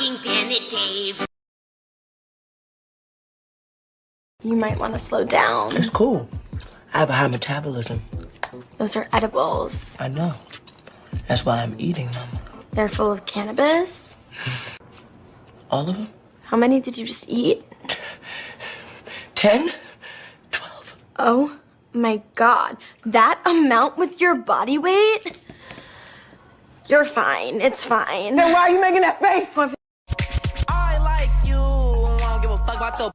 fucking damn it, Dave. You might want to slow down. It's cool. I have a high metabolism. Those are edibles. I know. That's why I'm eating them. They're full of cannabis. All of them? How many did you just eat? 10? 12. Oh my God. That amount with your body weight? You're fine. It's fine. Then why are you making that face? I like you. I don't give a fuck about your.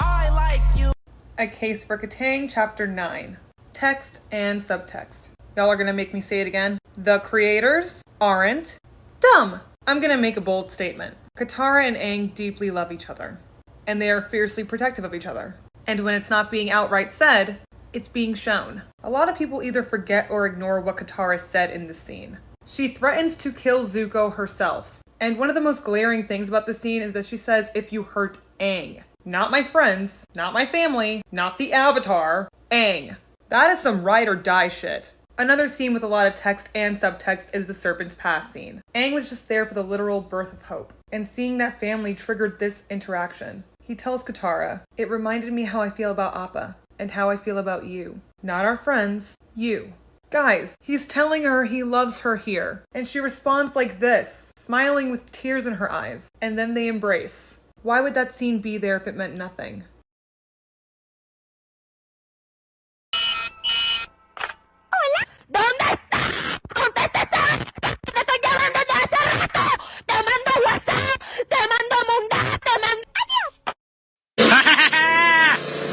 I like you. A Case for Katang, Chapter 9. Text and subtext. Y'all are gonna make me say it again. The creators aren't dumb. I'm gonna make a bold statement. Katara and Aang deeply love each other, and they are fiercely protective of each other. And when it's not being outright said, it's being shown. A lot of people either forget or ignore what Katara said in this scene. She threatens to kill Zuko herself. And one of the most glaring things about the scene is that she says, if you hurt Aang. Not my friends, not my family, not the Avatar, Aang. That is some ride or die shit. Another scene with a lot of text and subtext is the Serpent's Pass scene. Aang was just there for the literal birth of hope, and seeing that family triggered this interaction. He tells Katara, it reminded me how I feel about Appa, and how I feel about you. Not our friends, you. Guys, he's telling her he loves her here, and she responds like this, smiling with tears in her eyes, and then they embrace. Why would that scene be there if it meant nothing?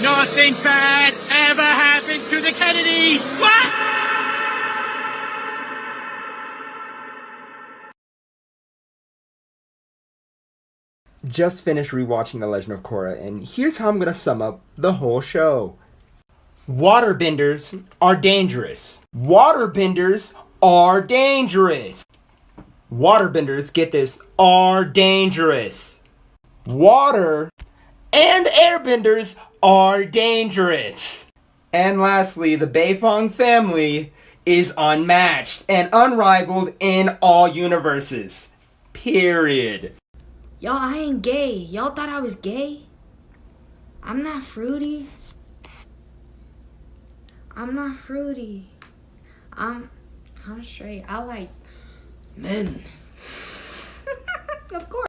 Nothing bad ever happens to the Kennedys! What? Just finished rewatching The Legend of Korra, and here's how I'm gonna sum up the whole show. Waterbenders are dangerous. Waterbenders are dangerous. Waterbenders, get this, are dangerous. Water and airbenders are dangerous. And lastly, the Beifong family is unmatched and unrivaled in all universes. Period. Y'all, I ain't gay. Y'all thought I was gay? I'm not fruity. I'm straight. I like men. Of course.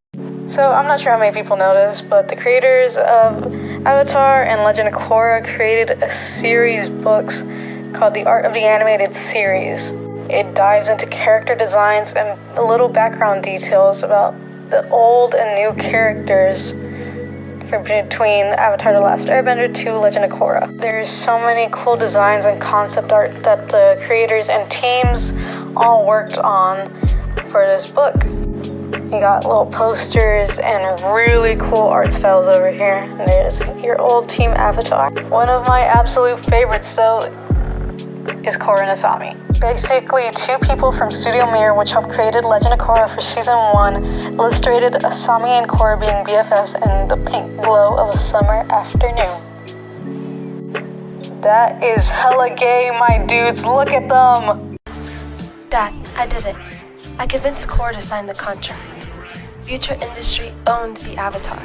So I'm not sure how many people know this, but the creators of Avatar and Legend of Korra created a series of books called The Art of the Animated Series. It dives into character designs and little background details about the old and new characters between Avatar The Last Airbender to Legend of Korra. There's so many cool designs and concept art that the creators and teams all worked on for this book. You got little posters and really cool art styles over here. And there's your old team Avatar. One of my absolute favorites though is Korra and Asami. Basically, two people from Studio Mirror, which helped created Legend of Korra for Season 1, illustrated Asami and Korra being BFFs in the pink glow of a summer afternoon. That is hella gay, my dudes. Look at them! Dad, I did it. I convinced Korra to sign the contract. Future Industry owns the Avatar.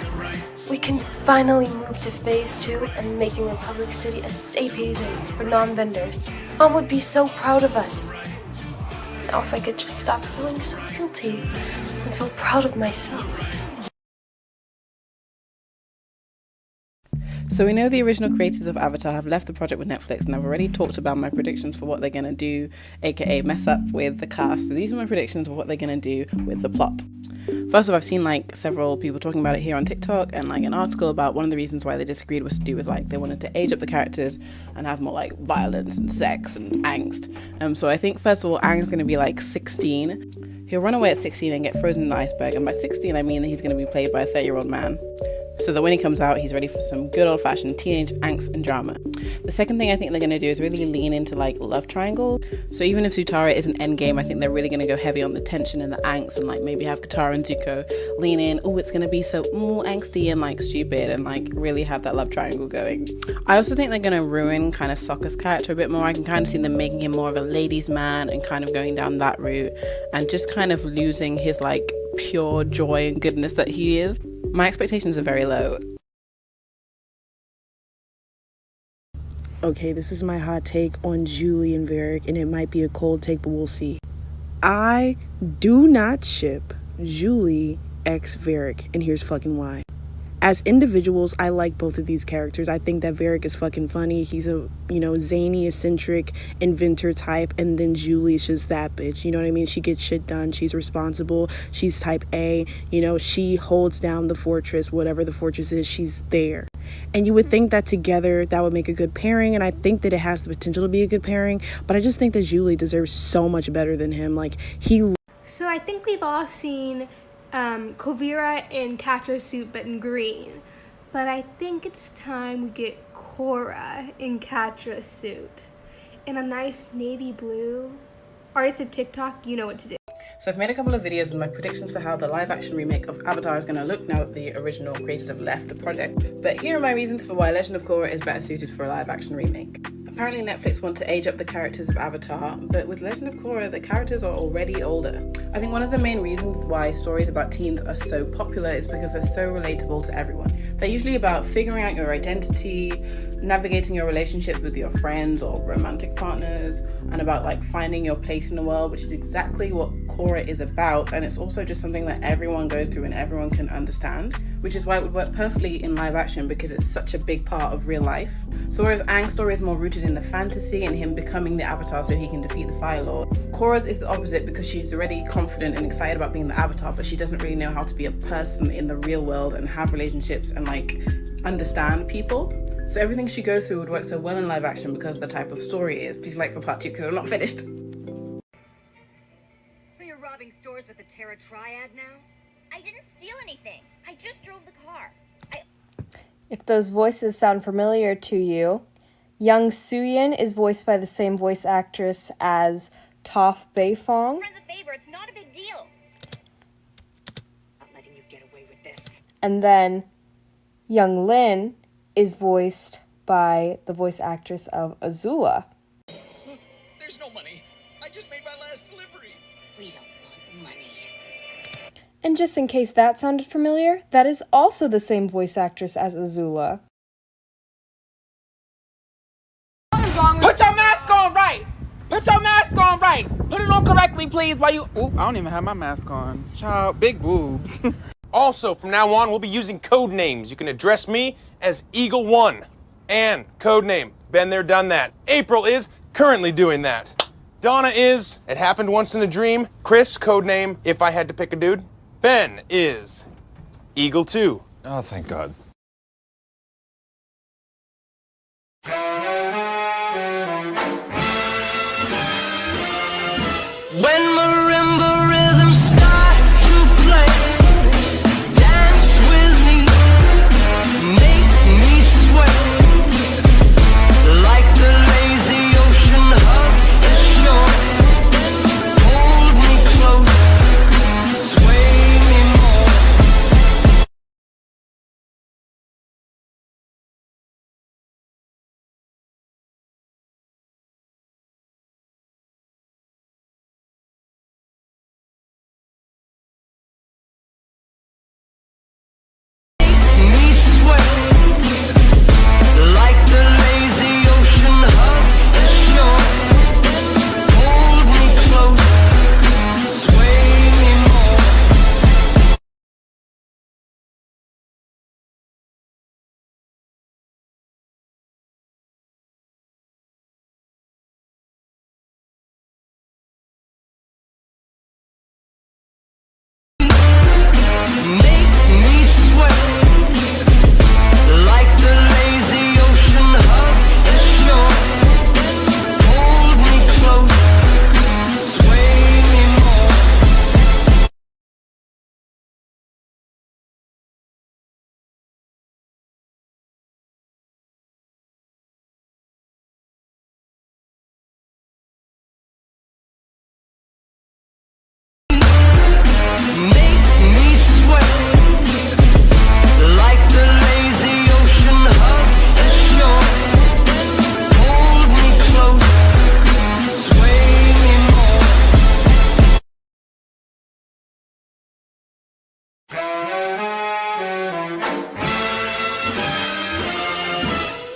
We can finally move to Phase 2 and making Republic City a safe haven for non-vendors. Mom would be so proud of us. Now if I could just stop feeling so guilty and feel proud of myself. So we know the original creators of Avatar have left the project with Netflix, and I've already talked about my predictions for what they're going to do, aka mess up with the cast. So these are my predictions of what they're going to do with the plot. First of all, I've seen like several people talking about it here on TikTok, and like an article about one of the reasons why they disagreed was to do with like they wanted to age up the characters and have more like violence and sex and angst. So I think first of all, Aang's going to be like 16. He'll run away at 16 and get frozen in the iceberg, and by 16 I mean that he's going to be played by a 30-year-old man. so that when he comes out, he's ready for some good old-fashioned teenage angst and drama. The second thing I think they're going to do is really lean into like love triangle. So even if Zutara is an endgame, I think they're really going to go heavy on the tension and the angst, and like maybe have Katara and Zuko lean in. Oh, it's going to be so more angsty and like stupid, and like really have that love triangle going. I also think they're going to ruin kind of Sokka's character a bit more. I can kind of see them making him more of a ladies' man and kind of going down that route, and just kind of losing his like pure joy and goodness that he is. My expectations are very low. Okay, this is my hot take on Julie and Varric, and it might be a cold take, but we'll see. I do not ship Julie x Varric, and here's fucking why. As individuals, I like both of these characters. I think that Varric is fucking funny. He's a, zany, eccentric, inventor type, and then Julie is just that bitch. You know what I mean? She gets shit done. She's responsible. She's type A. She holds down the fortress, whatever the fortress is, she's there. And you would think that together that would make a good pairing, and I think that it has the potential to be a good pairing, but I just think that Julie deserves so much better than him. So I think we've all seen Kuvira in Catra's suit but in green, but I think it's time we get Korra in Catra's suit in a nice navy blue. Artists of TikTok, you know what to do. So I've made a couple of videos with my predictions for how the live action remake of Avatar is going to look now that the original creators have left the project. But here are my reasons for why Legend of Korra is better suited for a live action remake. Apparently Netflix want to age up the characters of Avatar, but with Legend of Korra, the characters are already older. I think one of the main reasons why stories about teens are so popular is because they're so relatable to everyone. They're usually about figuring out your identity, navigating your relationships with your friends or romantic partners, and about like finding your place in the world, which is exactly what Korra is about. And it's also just something that everyone goes through and everyone can understand, which is why it would work perfectly in live action because it's such a big part of real life. So whereas Aang's story is more rooted in the fantasy and him becoming the Avatar so he can defeat the Fire Lord, Korra's is the opposite because she's already confident and excited about being the Avatar, but she doesn't really know how to be a person in the real world and have relationships and like understand people. So everything she goes through would work so well in live action because of the type of story it is. Please like for part 2 because I'm not finished. So you're robbing stores with the Terra Triad now? I didn't steal anything. I just drove the car. If those voices sound familiar to you, young Suyin is voiced by the same voice actress as Toph Beifong. Friends a favor, it's not a big deal. Not letting you get away with this. And then young Lin is voiced by the voice actress of Azula. There's no money. I just made my last delivery. We don't want money. And just in case that sounded familiar, that is also the same voice actress as Azula. Put your mask on right! Put your mask on right! Put it on correctly, please, while you... Oop, I don't even have my mask on. Child, big boobs. Also, from now on, we'll be using code names. You can address me as Eagle 1. Anne, code name. Been there, done that. April is currently doing that. Donna is It Happened Once in a Dream. Chris, code name If I Had to Pick a Dude. Ben is Eagle 2. Oh, thank God. When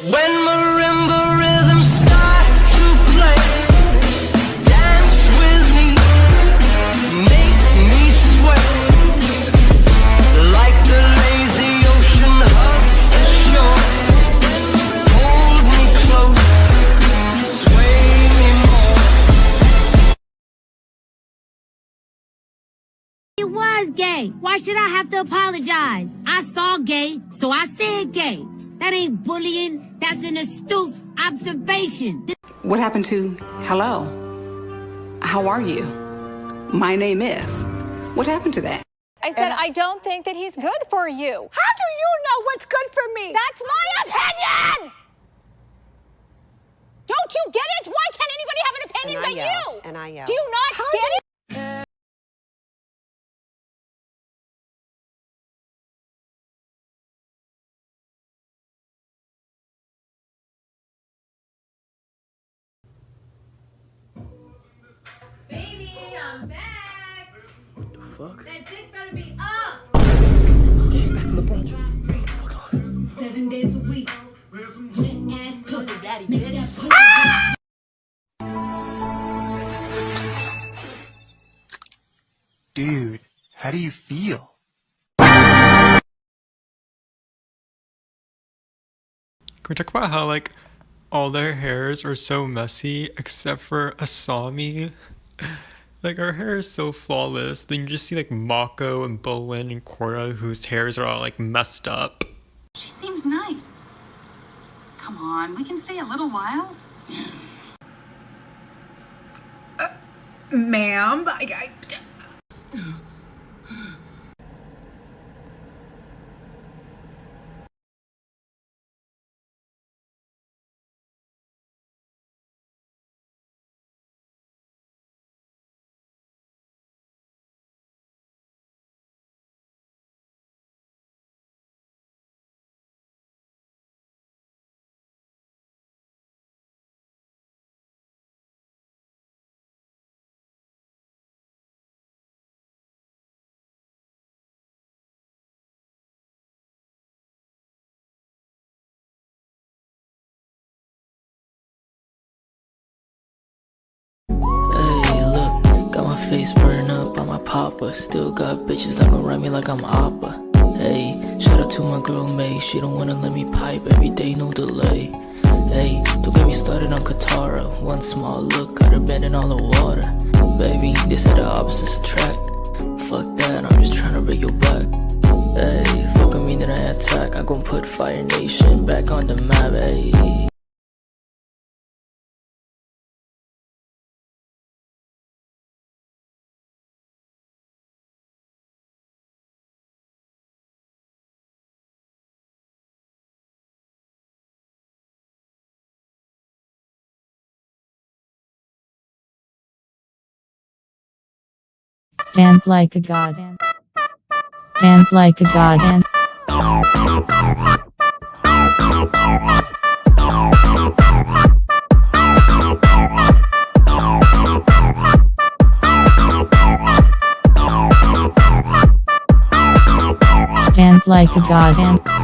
When marimba rhythms start to play, dance with me, make me sway, like the lazy ocean hugs the shore. Hold me close, sway me more. It was gay. Why should I have to apologize? I saw gay, so I said gay. That ain't bullying. That's an astute observation. What happened to hello? How are you? My name is. What happened to that? I said, I don't think that he's good for you. How do you know what's good for me? That's my opinion! Don't you get it? Why can't anybody have an opinion but you? And I yell. Do you not get it? Baby, I'm back. What the fuck? That dick better be up. She's back from the brunch. 7 days a week. Wet ass pussy. Daddy, Make bitch. that pussy. Dude, how do you feel? Can we talk about how, like, all their hairs are so messy except for Asami? Like, her hair is so flawless. Then you just see, like, Mako and Bolin and Korra, whose hairs are all, like, messed up. She seems nice. Come on, we can stay a little while. Ma'am, Face burn up on my papa. Still got bitches that gon' ride me like I'm Appa. Hey, shout out to my girl May. She don't wanna let me pipe every day, no delay. Hey, don't get me started on Katara. One small look, got her bending all the water. Baby, they said the opposites attract. Fuck that, I'm just trying to break your back. Hey, fuck with me then I attack. I gon' put Fire Nation back on the map, hey. Dance like a god. Dance like a god. Dance like a god.